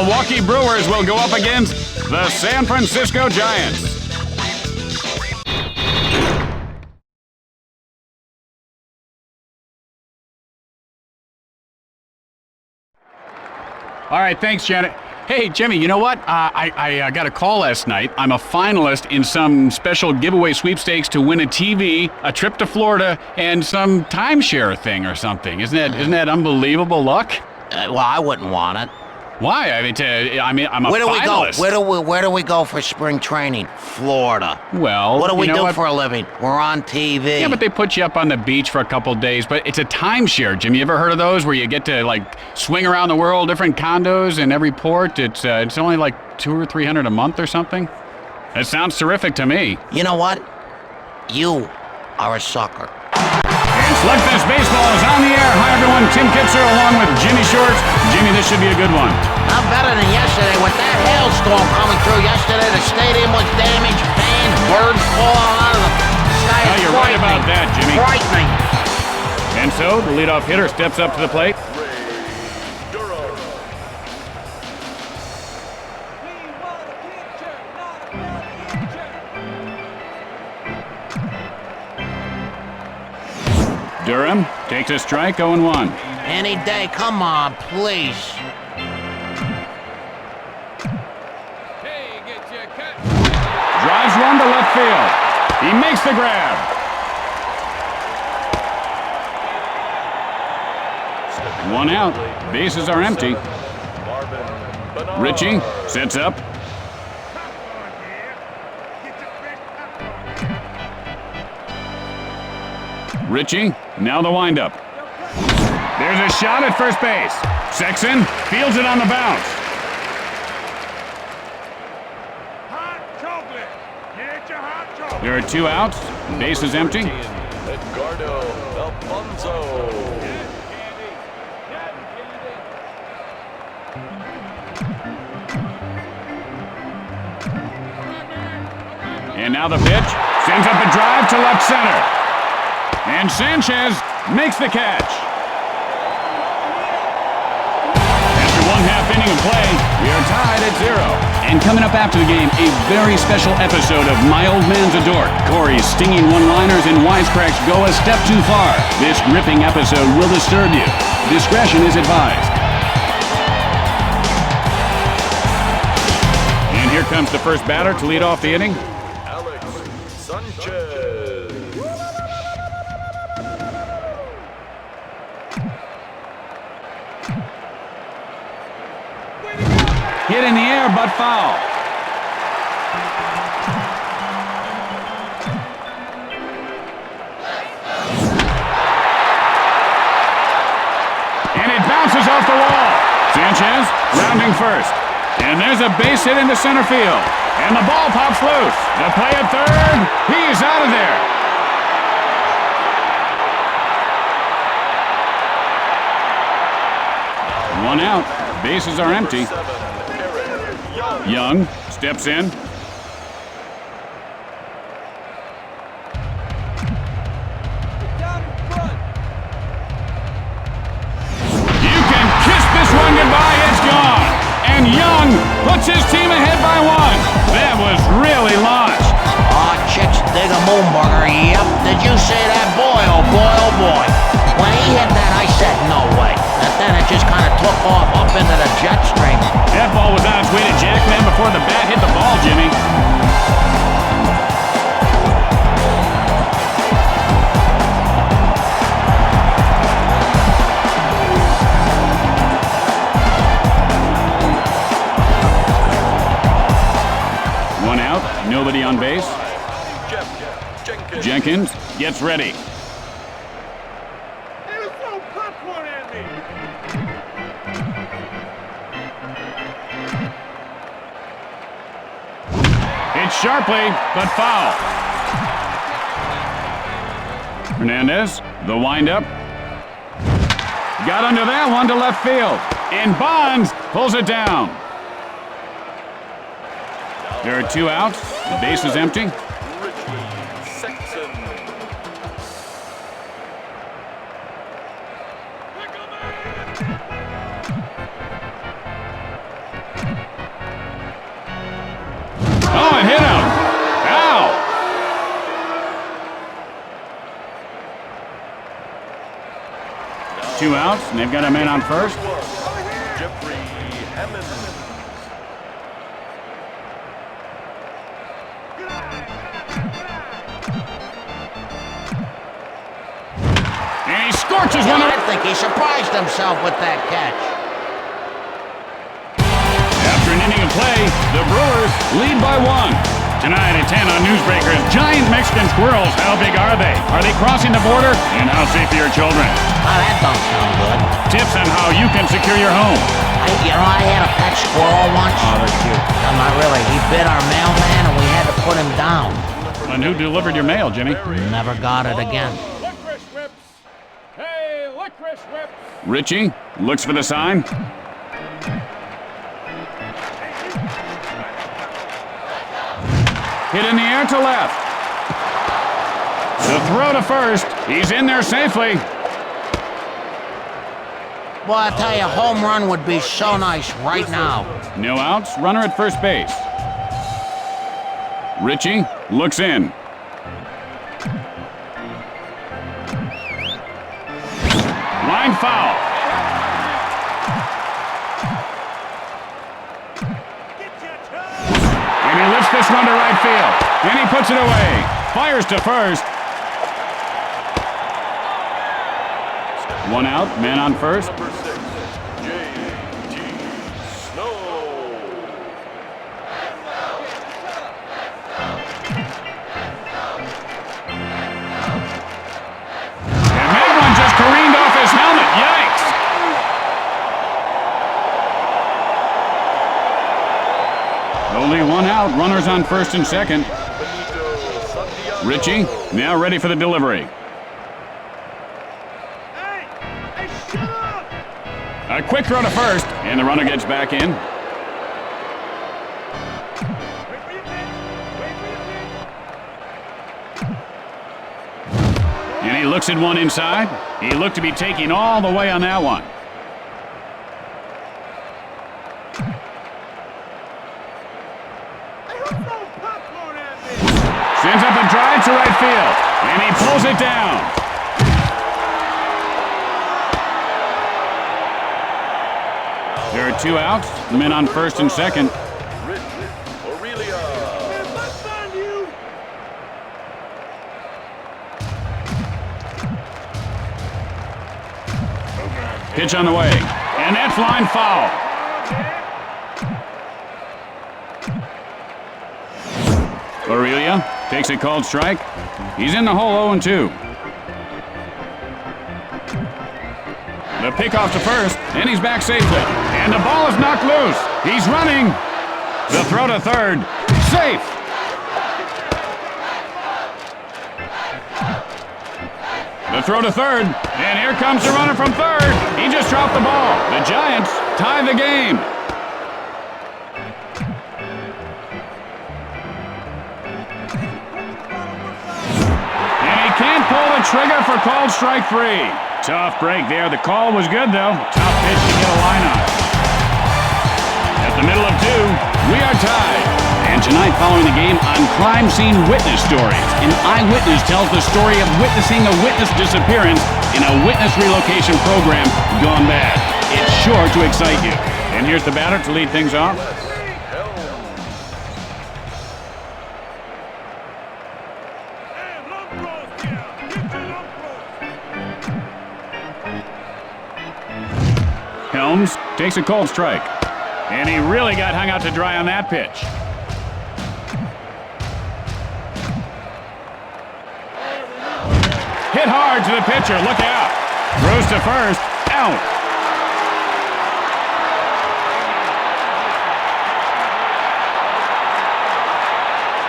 Milwaukee Brewers will go up against the San Francisco Giants. All right, thanks, Janet. Hey, Jimmy, you know what? I got a call last night. I'm a finalist in some special giveaway sweepstakes to win a TV, a trip to Florida, and some timeshare thing or something. Isn't that unbelievable luck? Well, I wouldn't want it. Why? I'm a finalist. Where do we go for spring training? Florida. Well, what do we do for a living? We're on TV. Yeah, but they put you up on the beach for a couple days. But it's a timeshare, Jim. You ever heard of those where you get to like swing around the world, different condos in every port? It's only like $200 or $300 a month or something. That sounds terrific to me. You know what? You are a sucker. And Slugfest Baseball is on the air. Hi, everyone. Tim Kitzer along with Jimmy Shorts. Jimmy, this should be a good one. I'm better than yesterday. With that hailstorm coming through yesterday, the stadium was damaged, fans, birds falling out of the sky. Oh, you're right about that, Jimmy. Frightening. And so, the leadoff hitter steps up to the plate. Durham takes a strike, 0-1. Any day, come on, please. Hey, get your cut. Drives one to left field. He makes the grab. One out. Bases are empty. Richie sets up. Richie, now the windup. There's a shot at first base. Sexton fields it on the bounce. Hot chocolate. Get your hot chocolate. There are two outs. Base is empty. Edgardo Alfonso. And now the pitch. Sends up a drive to left center. And Sanchez makes the catch. After one half inning of play, we are tied at 0. And coming up after the game, a very special episode of My Old Man's a Dork. Corey's stinging one-liners and wisecracks go a step too far. This gripping episode will disturb you. Discretion is advised. And here comes the first batter to lead off the inning. Alex Sanchez. Hit in the air, but foul. And it bounces off the wall. Sanchez rounding first. And there's a base hit into center field. And the ball pops loose. The play at third. He's out of there. One out. Bases are empty. Young steps in. You can kiss this one goodbye. It's gone. And Young puts his team ahead by 1. That was really launched. Aw, chicks dig a moonburger. Yep. Did you see that? Boy, oh boy, oh boy. When he hit that, I said no way. And then it just kind of took off up into the jet stream. That ball was on its way to Jackman before the bat hit the ball, Jimmy. One out, nobody on base. Jenkins gets ready. It's sharply, but foul. Hernandez, the windup. Got under that one to left field. And Bonds pulls it down. There are two outs. The base is empty. 2 outs, and they've got a man on first. Jeffrey Hammond. And he scorches one. I think he surprised himself with that catch. After an inning of play, the Brewers lead by 1. Tonight at 10 on Newsbreakers, giant Mexican squirrels. How big are they? Are they crossing the border? And how safe are your children? Oh, that don't sound good. Tips on how you can secure your home. I had a pet squirrel once. Oh, they're cute. No, not really. He bit our mailman and we had to put him down. And who delivered your mail, Jimmy? Never got it again. Licorice whips. Hey, licorice whips. Richie looks for the sign. Hit in the air to left. The throw to first. He's in there safely. Boy, I tell you, a home run would be so nice right now. No outs. Runner at first base. Richie looks in. Line foul. And he lifts this one to right field. And he puts it away. Fires to first. 1 out, man on first. Number 6, J.T. Snow. And that one just careened off his helmet. Yikes! Only 1 out, runners on first and second. Richie now ready for the delivery. A quick throw to first, and the runner gets back in. And he looks at one inside. He looked to be taking all the way on that one. Sends up a drive to right field, and he pulls it down. There are 2 outs, men on first and second. Aurelia. Pitch on the way, and that's line foul. Aurelia takes a called strike. He's in the hole 0-2. The pickoff to first, and he's back safely. And the ball is knocked loose. He's running. The throw to third. Safe. The throw to third. And here comes the runner from third. He just dropped the ball. The Giants tie the game. And he can't pull the trigger for called strike 3. Tough break there. The call was good, though. Tough pitch to get a line on. At the middle of 2, we are tied. And tonight, following the game, on Crime Scene Witness Stories, an eyewitness tells the story of witnessing a witness disappearance in a witness relocation program gone bad. It's sure to excite you. And here's the batter to lead things off. Helms takes a cold strike. And he really got hung out to dry on that pitch. Hit hard to the pitcher. Look out. Throws to first. Out.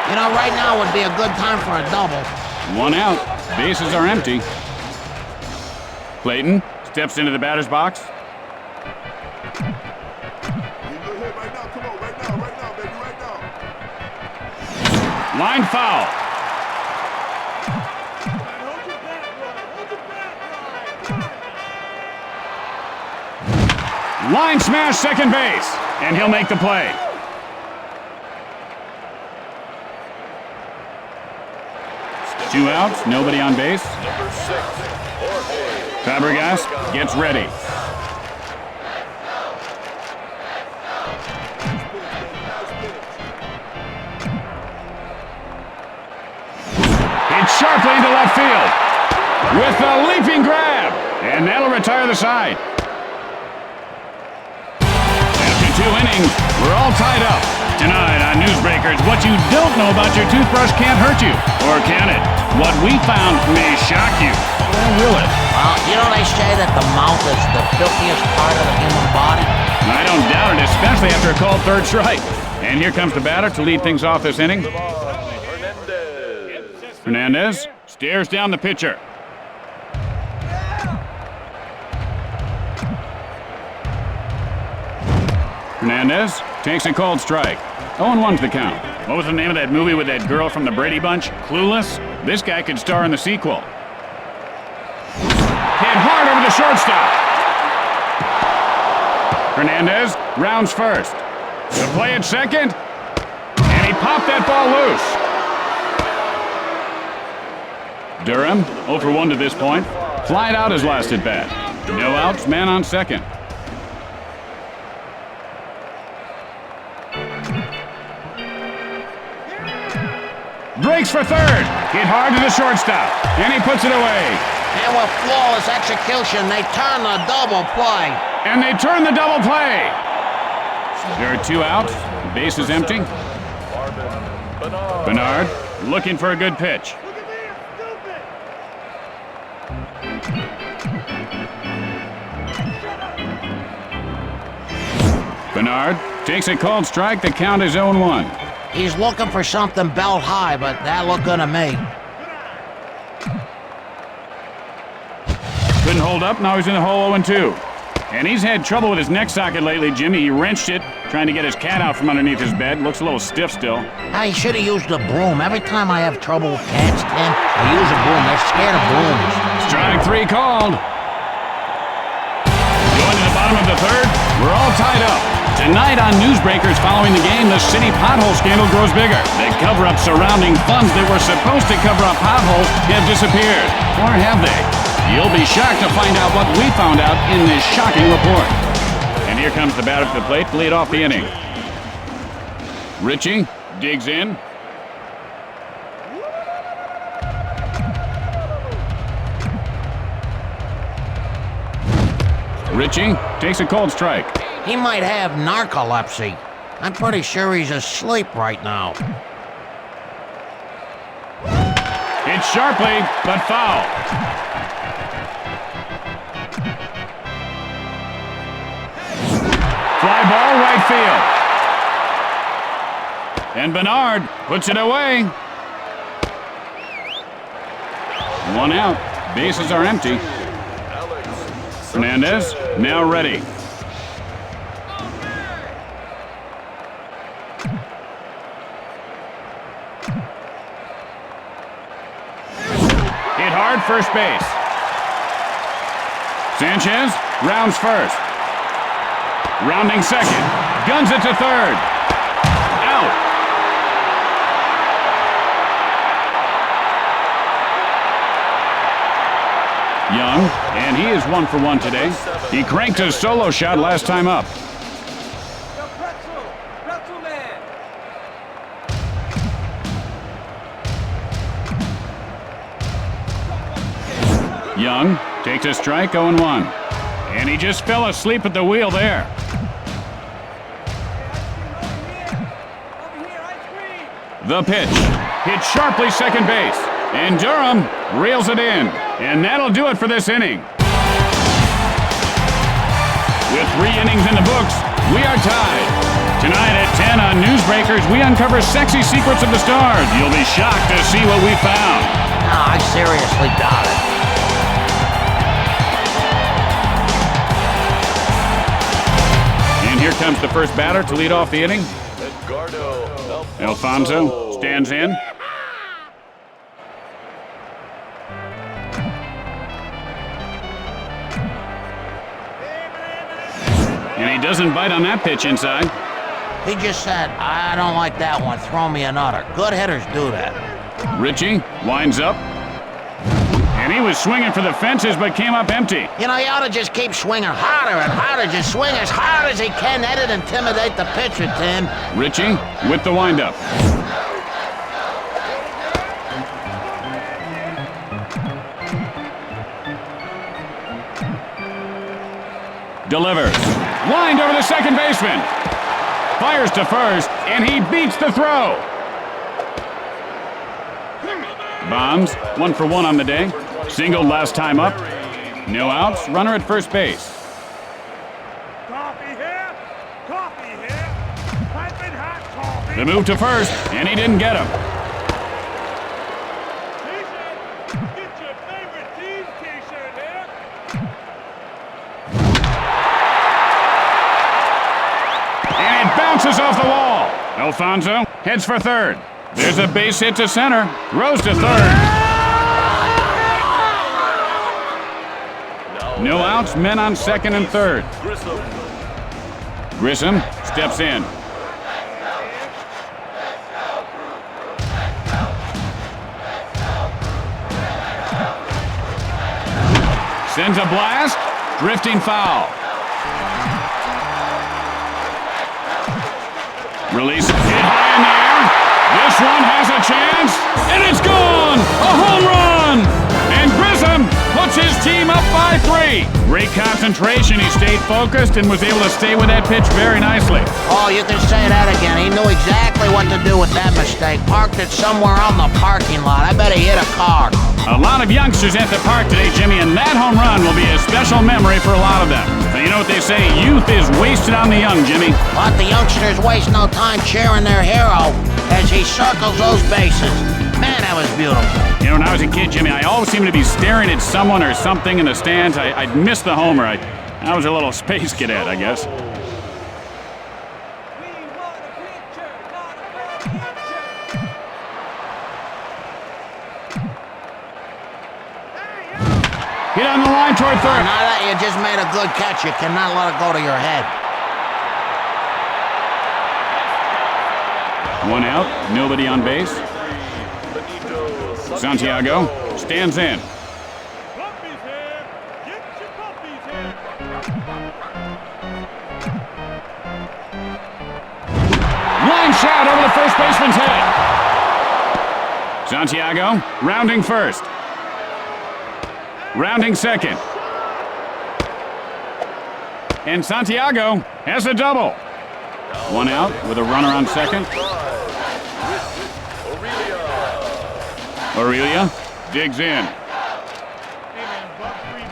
You know, right now would be a good time for a double. 1 out. Bases are empty. Clayton steps into the batter's box. Line foul. Line smash second base, and he'll make the play. Two outs, nobody on base. Number 6, Jorge Fabregas gets ready. Hits sharply into left field with a leaping grab, and that'll retire the side. After 2 innings, we're all tied up. Tonight on Newsbreakers, what you don't know about your toothbrush can't hurt you. Or can it? What we found may shock you. Or will it? Well, you know they say that the mouth is the filthiest part of the human body? I don't doubt it, especially after a called third strike. And here comes the batter to lead things off this inning. Hernandez stares down the pitcher. Hernandez takes a called strike. 0-1's the count. What was the name of that movie with that girl from the Brady Bunch? Clueless? This guy could star in the sequel. Hit hard over the shortstop. Hernandez rounds first. The play at second. And he popped that ball loose. Durham, 0 for 1 to this point. Flied out his last at bat. No outs, man on second. Breaks for third. Hit hard to the shortstop. And he puts it away. And with flawless execution, they turn the double play. And they turn the double play. There are 2 outs. The base is empty. Bernard looking for a good pitch. Bernard takes a called strike. The count is 0-1. He's looking for something belt high, but that looked good to me. Couldn't hold up. Now he's in the hole 0-2. And he's had trouble with his neck socket lately, Jimmy. He wrenched it, trying to get his cat out from underneath his bed. Looks a little stiff still. I should have used a broom. Every time I have trouble with cats, Tim, I use a broom. They're scared of brooms. Strike 3 called. Going to the bottom of the third. We're all tied up. Tonight on Newsbreakers following the game, the city pothole scandal grows bigger. The cover-up surrounding funds that were supposed to cover up potholes have disappeared. Or have they? You'll be shocked to find out what we found out in this shocking report. And here comes the batter to the plate to lead off the inning. Richie digs in. Richie takes a cold strike. He might have narcolepsy. I'm pretty sure he's asleep right now. Hit sharply, but foul. Fly ball right field. And Bernard puts it away. 1 out. Bases are empty. Hernandez now ready. Hit hard first base. Sanchez rounds first. Rounding second. Guns it to third. Out. Young, and he is 1 for 1 today. He cranked his solo shot last time up. Young takes a strike, 0-1. And he just fell asleep at the wheel there. The pitch. Hit sharply second base. And Durham reels it in. And that'll do it for this inning. With 3 innings in the books, we are tied. Tonight at 10 on Newsbreakers, we uncover sexy secrets of the stars. You'll be shocked to see what we found. No, I seriously doubt it. And here comes the first batter to lead off the inning. Alfonso stands in. And he doesn't bite on that pitch inside. He just said, I don't like that one, throw me another. Good hitters do that. Richie winds up. And he was swinging for the fences but came up empty. You know, he ought to just keep swinging harder and harder. Just swing as hard as he can. That'd intimidate the pitcher, Tim. Richie with the windup. Delivers. Lined over the second baseman. Fires to first, and he beats the throw. Bombs, 1 for 1 on the day. Singled last time up. No outs, runner at first base. Coffee here. Coffee here. Piping hot coffee. The move to first, and he didn't get him. T-shirt. Get your favorite team T-shirt here. And it bounces off the wall. Alfonso heads for third. There's a base hit to center. Throws to third. No outs, men on second and third. Grissom steps in. Sends a blast. Drifting foul. Release. Hit high in the air. This one has a chance. And it's gone. A home run. And Grissom puts his team up by 3. Great concentration. He stayed focused and was able to stay with that pitch very nicely. Oh, you can say that again. He knew exactly what to do with that mistake. Parked it somewhere out in the parking lot. I bet he hit a car. A lot of youngsters at the park today, Jimmy, and that home run will be a special memory for a lot of them. But you know what they say, youth is wasted on the young, Jimmy. But the youngsters waste no time cheering their hero as he circles those bases. Man, that was beautiful. You know, when I was a kid, Jimmy, I always seemed to be staring at someone or something in the stands. I'd miss the homer. I was a little space cadet, I guess. Hit on the line toward third. Now that you just made a good catch, you cannot let it go to your head. 1 out, nobody on base. Santiago stands in. Puppies here. Get your puppies here. Line shot over the first baseman's head. Santiago rounding first. Rounding second. And Santiago has a double. 1 out with a runner on second. Aurelia digs in. Hey man, buck 3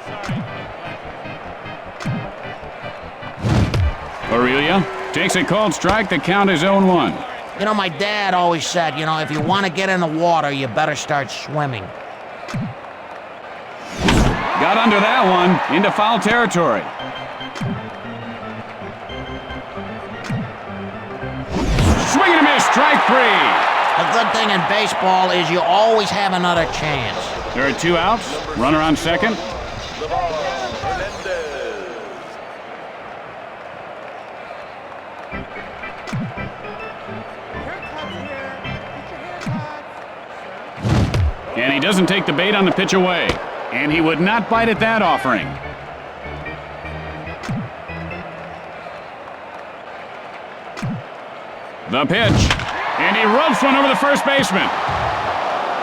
Sorry. Aurelia takes a called strike. The count is 0-1. You know, my dad always said, you know, if you want to get in the water, you better start swimming. Got under that one, into foul territory. Swing and a miss, strike 3. The good thing in baseball is you always have another chance. There are 2 outs, runner on second. And he doesn't take the bait on the pitch away. And he would not bite at that offering. The pitch. And he rubs one over the first baseman.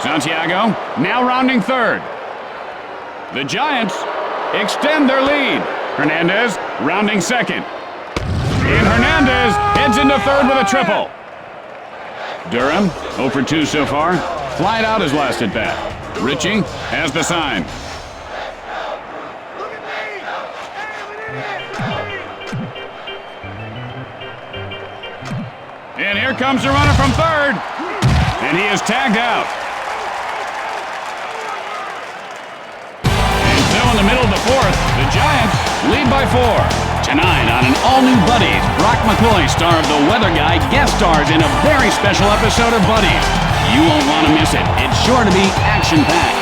Santiago now rounding third. The Giants extend their lead. Hernandez rounding second. And Hernandez heads into third with a triple. Durham, 0 for 2 so far. Flied out his last at bat. Richie has the sign. And here comes the runner from third. And he is tagged out. And so in the middle of the fourth, the Giants lead by 4. Tonight on an all-new Buddies, Brock McCoy, star of The Weather Guy, guest stars in a very special episode of Buddies. You won't want to miss it. It's sure to be action-packed.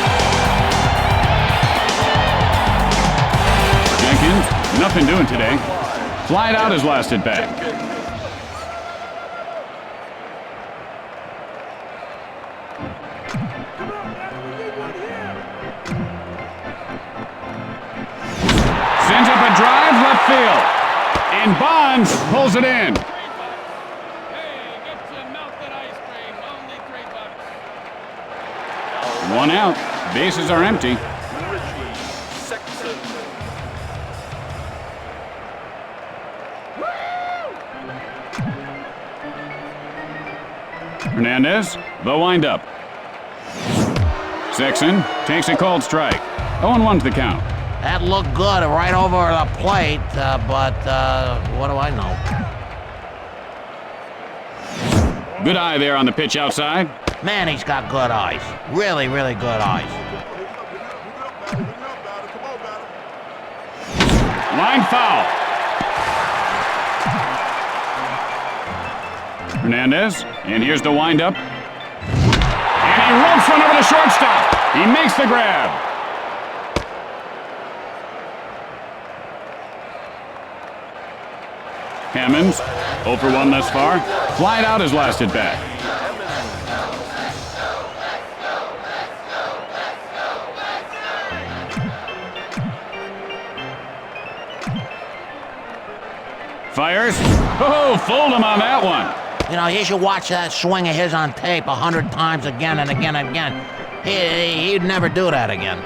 Jenkins, nothing doing today. Flied out his last at bat. field. And Bonds pulls it in. One out. Bases are empty. Hernandez, the windup. Sexton takes a cold strike. 0-1's the count. That looked good right over the plate, but what do I know? Good eye there on the pitch outside. Man, he's got good eyes. Really, really good eyes. Line foul. Hernandez, and here's the windup. And he ropes one over the shortstop. He makes the grab. Hammonds, 0 for 1 thus far. Flied out his last at bat. Fires. Oh, fooled him on that one. You know, he should watch that swing of his on tape 100 times again and again and again. He'd never do that again.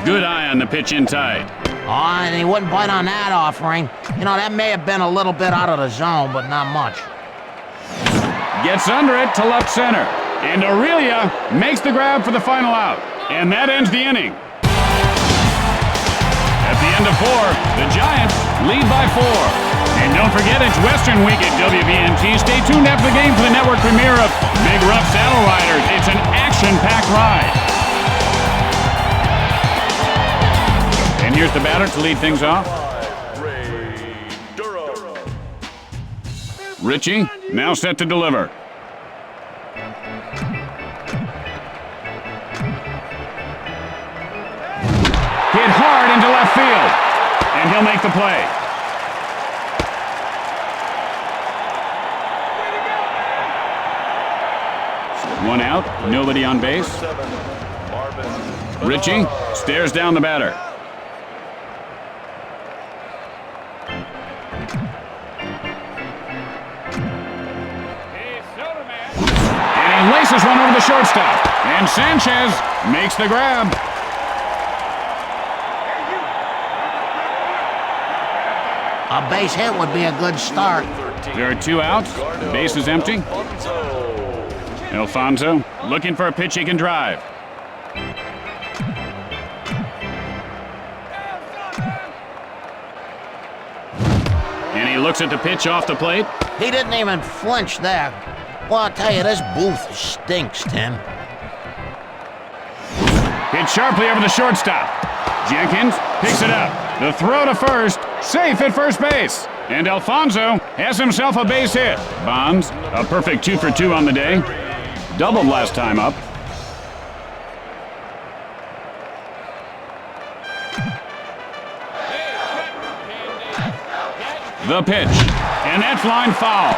Good eye on the pitch inside. Oh, and he wouldn't bite on that offering. You know, that may have been a little bit out of the zone, but not much. Gets under it to left center. And Aurelia makes the grab for the final out. And that ends the inning. At the end of 4, the Giants lead by 4. And don't forget, it's Western Week at WBNT. Stay tuned after the game for the network premiere of Big Rough Saddle Riders. It's an action-packed ride. And here's the batter to lead things off. Richie, now set to deliver. Hit hard into left field. And he'll make the play. One out, nobody on base. Richie stares down the batter. And he laces one over the shortstop. And Sanchez makes the grab. A base hit would be a good start. There are 2 outs. The base is empty. Alfonso looking for a pitch he can drive. And he looks at the pitch off the plate. He didn't even flinch there. Well, I'll tell you, this booth stinks, Tim. Hit sharply over the shortstop. Jenkins picks it up. The throw to first. Safe at first base. And Alfonso has himself a base hit. Bonds, a perfect 2 for 2 on the day. Doubled last time up. The pitch. And that's line foul.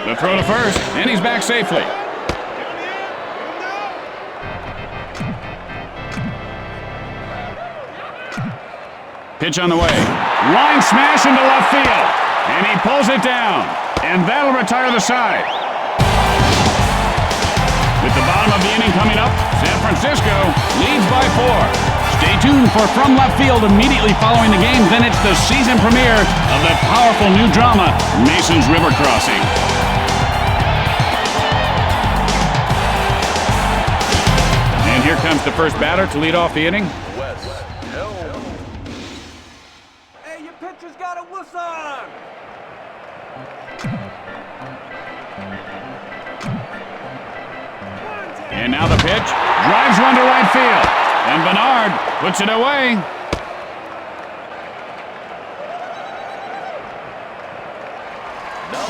The throw to first, and he's back safely. Pitch on the way. Line smash into left field. And he pulls it down. And that'll retire the side. With the bottom of the inning coming up, San Francisco leads by 4. Stay tuned for From Left Field immediately following the game. Then it's the season premiere of the powerful new drama, Mason's River Crossing. And here comes the first batter to lead off the inning. Hey, your pitcher's got a whistle! And now the pitch. Drives one to right field. And Bernard puts it away.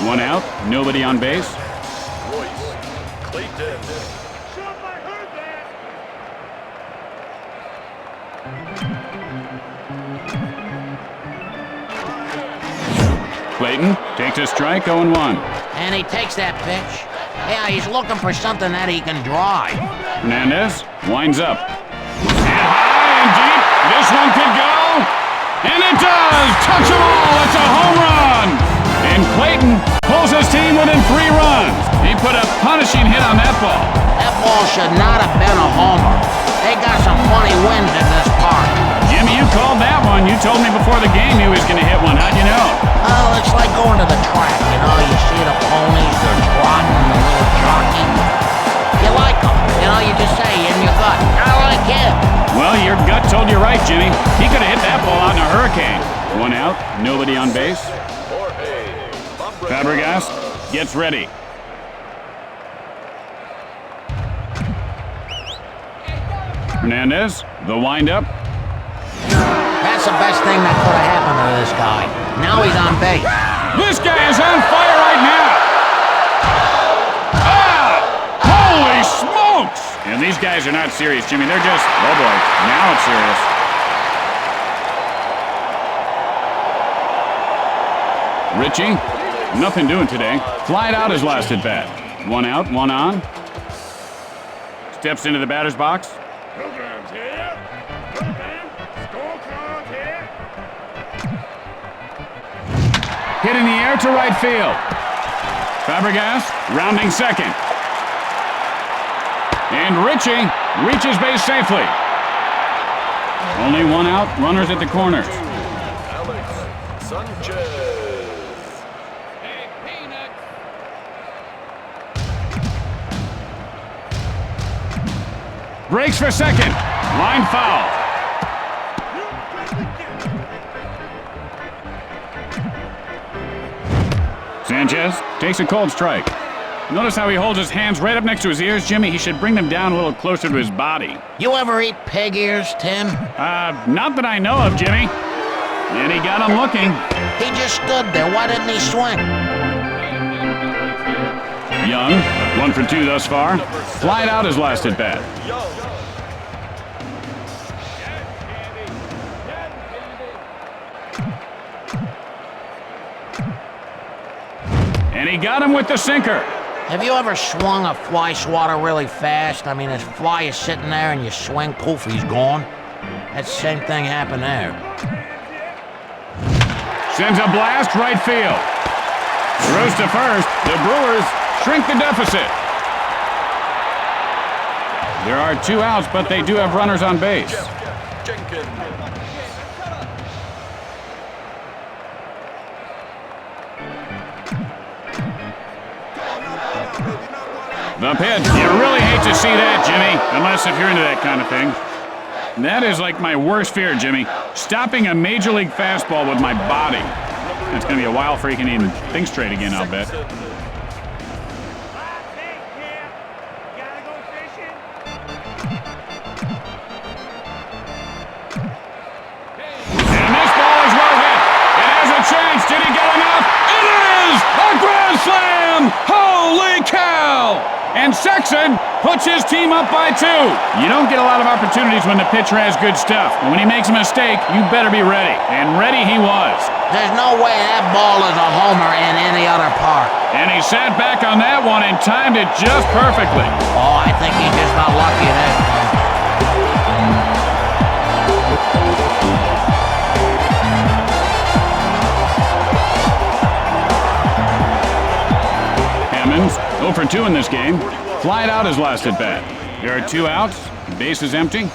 One out. Nobody on base. Royce Clayton. Somebody heard that! Clayton takes a strike, 0-1. And he takes that pitch. Yeah, he's looking for something that he can drive. Hernandez winds up. And high and This one could go. And it does! Touch them all! It's a home run! And Clayton pulls his team within 3 runs. He put a punishing hit on that ball. That ball should not have been a homer. They got some funny winds in this park. Jimmy, you called that one. You told me before the game he was going to hit one. How'd you know? Oh, it's like going to the track, you know. You see the ponies, they're trotting, the little jockey. You like them. You know, you just say in your gut, I like him. Well, your gut told you right, Jimmy. He could have hit that ball out in a hurricane. 1 out, nobody on base. Fabregas gets ready. Hernandez, the windup. That's the best thing that could have happened to this guy. Now he's on base. This guy is on fire right now. Ah! Holy smokes! And these guys are not serious, Jimmy. They're just, oh boy, now it's serious. Richie, nothing doing today. Flied out his last at bat. 1 out, 1 on. Steps into the batter's box. Programs here. Program. Scorecard here. Hit in the air to right field. Fabregas rounding second. And Richie reaches base safely. Only 1 out, runners at the corners. Alex Sanchez. Breaks for second. Line foul. Sanchez takes a cold strike. Notice how he holds his hands right up next to his ears, Jimmy. He should bring them down a little closer to his body. You ever eat pig ears, Tim? Not that I know of, Jimmy. And he got him looking. He just stood there. Why didn't he swing? Young, 1 for 2 thus far. Flied out his last at bat. And he got him with the sinker. Have you ever swung a fly swatter really fast? I mean, this fly is sitting there and you swing, poof, he's gone. That same thing happened there. Sends a blast right field. Throws to first. The Brewers shrink the deficit. There are 2 outs, but they do have runners on base. Jenkins. The pitch. You really hate to see that, Jimmy, unless if you're into that kind of thing. That is like my worst fear, Jimmy. Stopping a major league fastball with my body. It's going to be a while before you can even think straight again, I'll bet. And this ball is well hit. It has a chance. Did he get enough? It is a grand slam! Holy cow! And Sexton puts his team up by 2. You don't get a lot of opportunities when the pitcher has good stuff. And when he makes a mistake, you better be ready. And ready he was. There's no way that ball is a homer in any other park. And he sat back on that one and timed it just perfectly. Oh, I think he just got lucky there. Hammonds 0 for 2 in this game. Flied out his last at bat. There are 2 outs. Base is empty.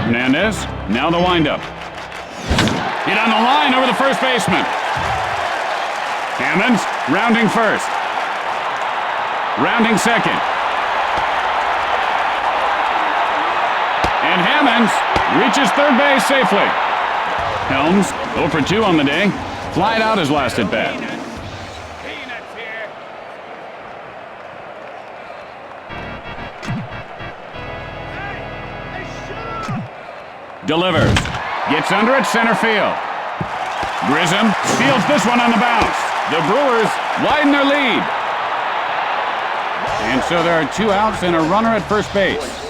Hernandez, now the windup. Hit on the line over the first baseman. Hammonds rounding first. Rounding second. And Hammonds reaches third base safely. Helms 0 for 2 on the day. Flied out his last at bat. Delivers. Gets under at center field. Grissom fields this one on the bounce. The Brewers widen their lead. And so there are 2 outs and a runner at first base.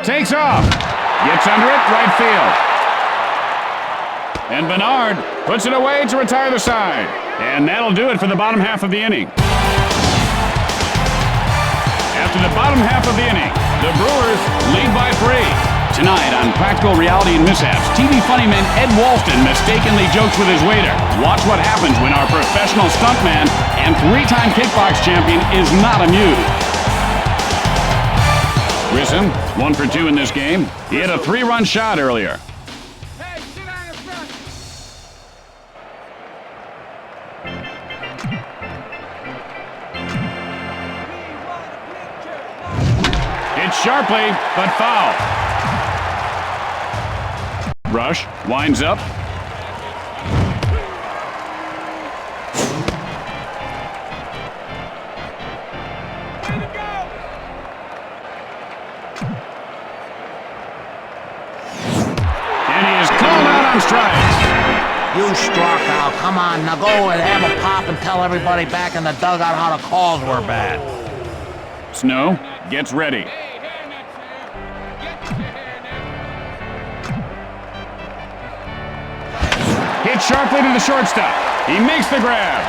Takes off. Gets under it, right field. And Bernard puts it away to retire the side. And that'll do it for the bottom half of the inning. After the bottom half of the inning, the Brewers lead by 3. Tonight on Practical Reality and Mishaps, TV funnyman Ed Walston mistakenly jokes with his waiter. Watch what happens when our professional stuntman and 3-time kickbox champion is not amused. Grissom, 1 for 2 in this game. He had a 3-run shot earlier. Hey, sit down in front. Hit sharply, but foul. Rush winds up. And he is called out on strikes. You struck out. Come on, now go and have a pop and tell everybody back in the dugout how the calls were bad. Snow gets ready. Hit sharply to the shortstop. He makes the grab.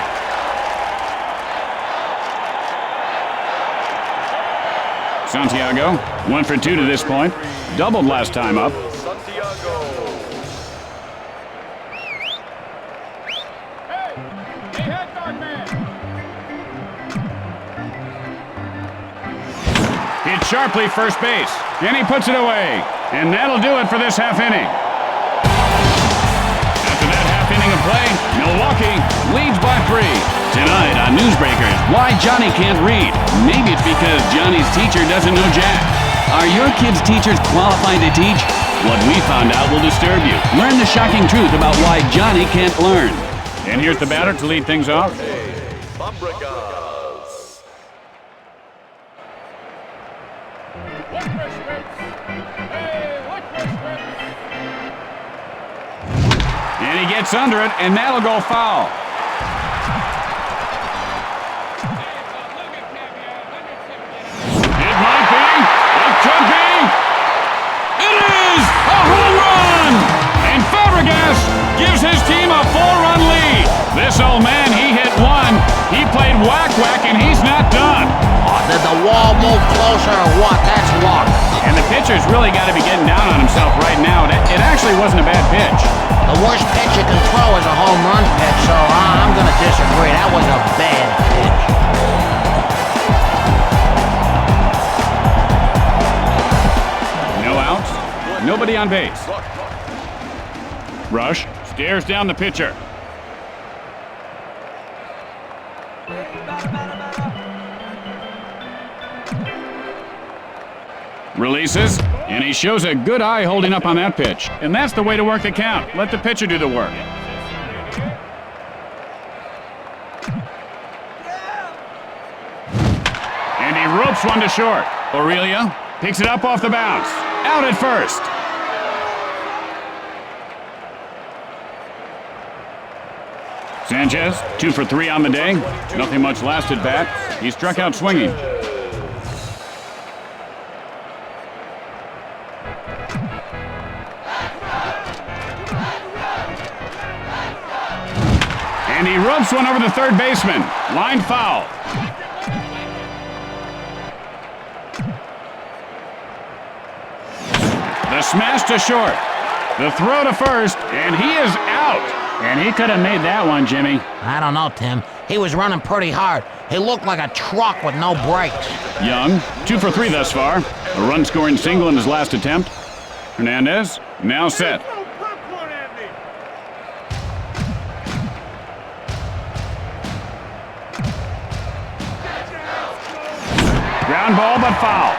Santiago, 1 for 2 to this point. Doubled last time up. Santiago. Hit sharply first base. And he puts it away. And that'll do it for this half inning. Inning of play, Milwaukee leads by 3. Tonight on Newsbreakers, why Johnny can't read. Maybe it's because Johnny's teacher doesn't know Jack. Are your kids' teachers qualified to teach? What we found out will disturb you. Learn the shocking truth about why Johnny can't learn. And here's the batter to lead things off. Fabregas. And he gets under it, and that'll go foul. It might be. It could be. It is a home run! And Fabregas gives his team a 4-run lead. This old man, he hit 1. He played whack-whack, and he's not done. Oh, did the wall move closer or what? That's luck. And the pitcher's really got to be getting down on himself right now. It actually wasn't a bad pitch. The worst pitch you can throw is a home run pitch, so I'm going to disagree. That was a bad pitch. No outs, nobody on base. Rush stares down the pitcher. Releases, and he shows a good eye holding up on that pitch. And that's the way to work the count. Let the pitcher do the work. And he ropes one to short. Aurelia picks it up off the bounce. Out at first. Sanchez, 2 for 3 on the day. Nothing much last at bat. He struck out swinging. And he rubs one over the third baseman. Line foul. The smash to short. The throw to first, and he is out. And he could have made that one, Jimmy. I don't know, Tim. He was running pretty hard. He looked like a truck with no brakes. Young, 2 for 3 thus far. A run-scoring single in his last attempt. Hernandez, now set. Throw popcorn at me. Ground ball, but foul.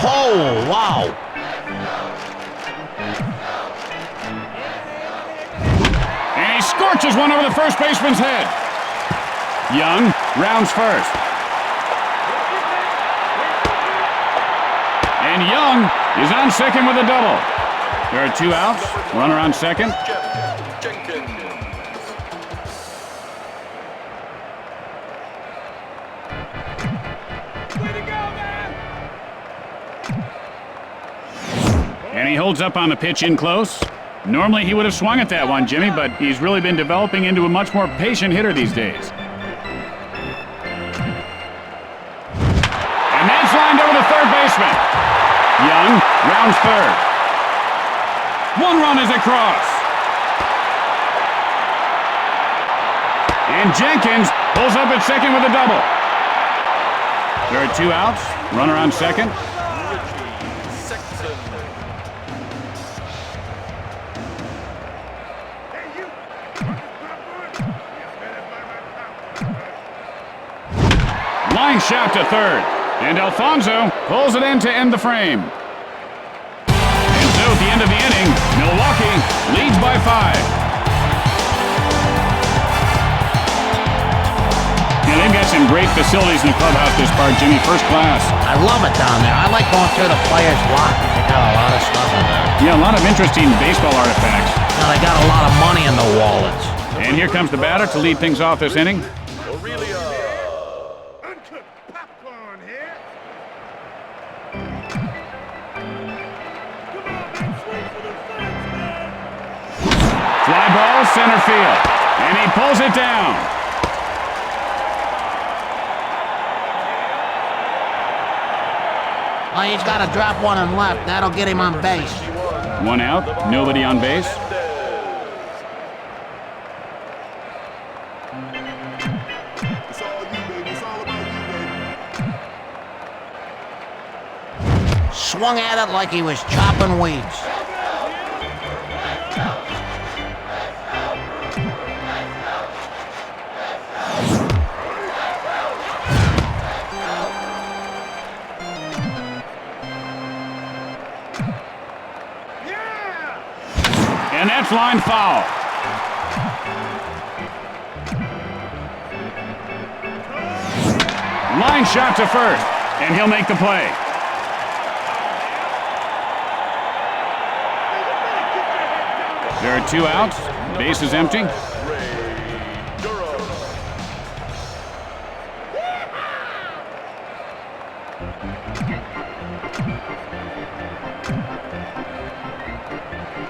Oh, wow. And he scorches one over the first baseman's head. Young rounds first. And Young is on second with a double. There are 2 outs. Runner on second. Jenkins. Way to go, man. And he he holds up on the pitch in close. Normally he would have swung at that one, Jimmy, but he's really been developing into a much more patient hitter these days. And that's lined over the third baseman. Young rounds third. One run is across. And Jenkins pulls up at second with a double. There are 2 outs. Runner on second. Line shot to third. And Alfonso pulls it in to end the frame. And so at the end of the inning, Milwaukee leads by 5. Yeah, they've got some great facilities in the clubhouse this part, Jimmy. First class. I love it down there. I like going through the players' lockers. They got a lot of stuff in there. Yeah, a lot of interesting baseball artifacts. Now they got a lot of money in the wallets. And here comes the batter to lead things off this inning. Uncooked popcorn here. Come on, man. Swing for the fence, man. Fly ball, center field. And he pulls it down. Well, he's got to drop one and left. That'll get him on base. 1 out, nobody on base. It's all you, baby. It's all about you, baby. Swung at it like he was chopping weeds. And that's line foul. Line shot to first, and he'll make the play. There are 2 outs. Base is empty.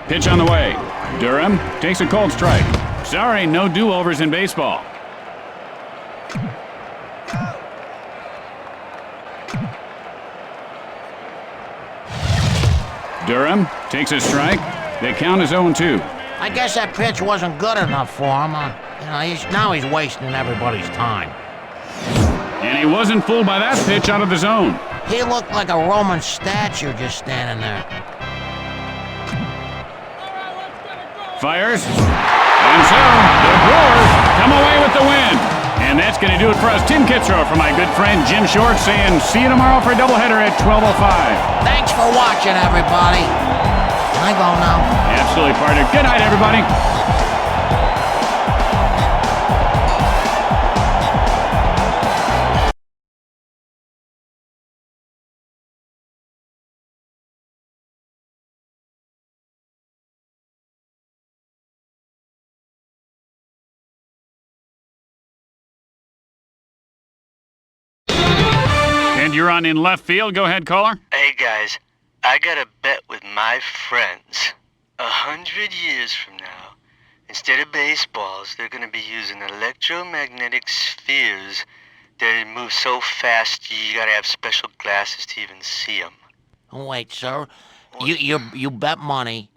Pitch on the way. Durham takes a cold strike. Sorry, no do-overs in baseball. Durham takes a strike. The count is 0-2. I guess that pitch wasn't good enough for him. Now he's wasting everybody's time. And he wasn't fooled by that pitch out of the zone. He looked like a Roman statue just standing there. Fires. And so, the Brewers come away with the win. And that's going to do it for us. Tim Kitzrow for my good friend Jim Short saying see you tomorrow for a doubleheader at 12:05. Thanks for watching, everybody. Can I go now? Absolutely, partner. Good night, everybody. And you're on in left field. Go ahead, caller. Hey guys, I got a bet with my friends. 100 years from now, instead of baseballs, they're gonna be using electromagnetic spheres that move so fast you gotta have special glasses to even see them. Wait, sir. You bet money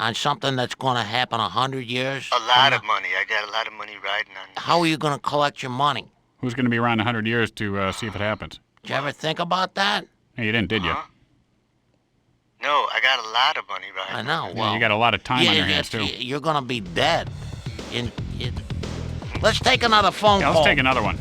on something that's going to happen 100 years? A lot of money. I got a lot of money riding on this. How are you going to collect your money? Who's going to be around 100 years to see if it happens? Did you ever think about that? Hey, you didn't, did you? Huh? No, I got a lot of money riding. I know. Yeah, Well, you got a lot of time on your hands, too. You're going to be dead. Let's take another phone Yeah, call. let's take another one.